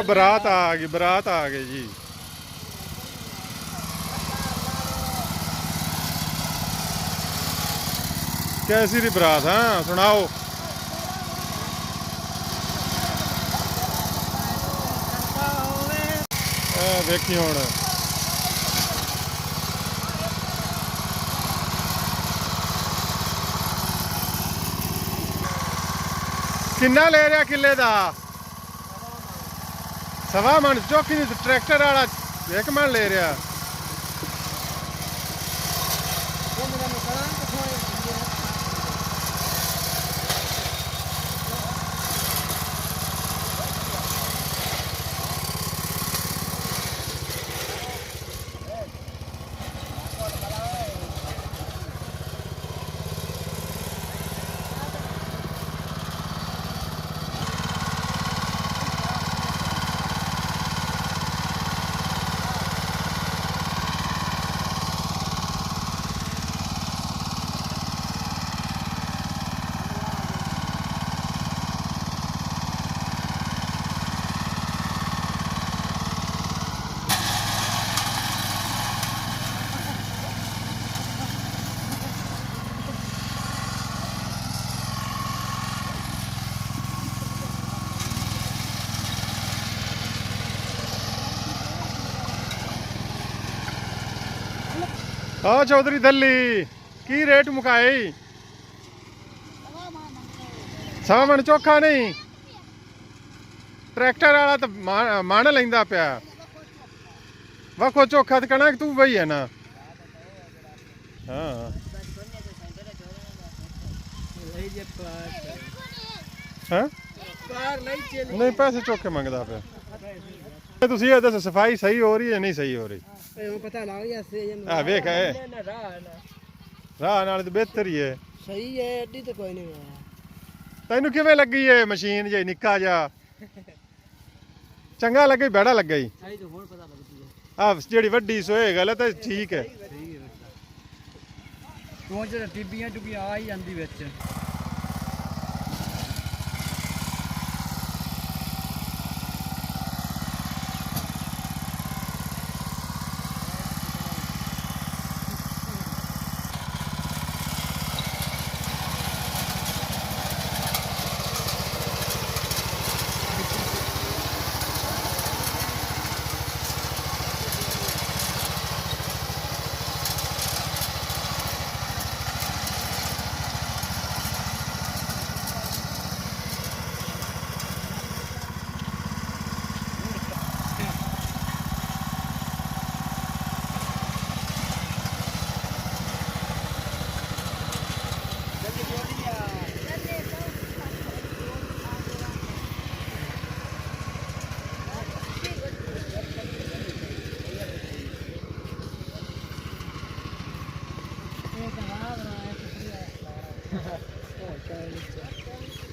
बारात आ गई, बारात आ गई जी। कैसी री बारात? हाँ सुनाओ। देखी हुण किन्ना ले रहा किले दा? सवा मन चौकी ट्रैक्टर वाला 1 मन ले रहा। हाँ चौधरी दली की रेट मुकाई? सवा मन चोखा नहीं, ट्रैक्टर वाला तो मन लेंदा पिया। वखो चोखा तो कणक तू वही है ना। हाँ हाँ नहीं पैसे चोखे मंगदा पिया। तुसीं ये दसो सफाई सही हो रही है नहीं सही हो रही? पता लग गया वेख राह नाल तो बेहतर ही है। सही है एडी तो कोई नहीं है। तैनू किवें लगी है मशीन जे निक्का जा? चंगा लगे बेड़ा लग गई? आ जेड़ी वड्डी सोए गल तो ठीक है। टिब्बियां टुब्बियां आ ही जांदी विच। Oh,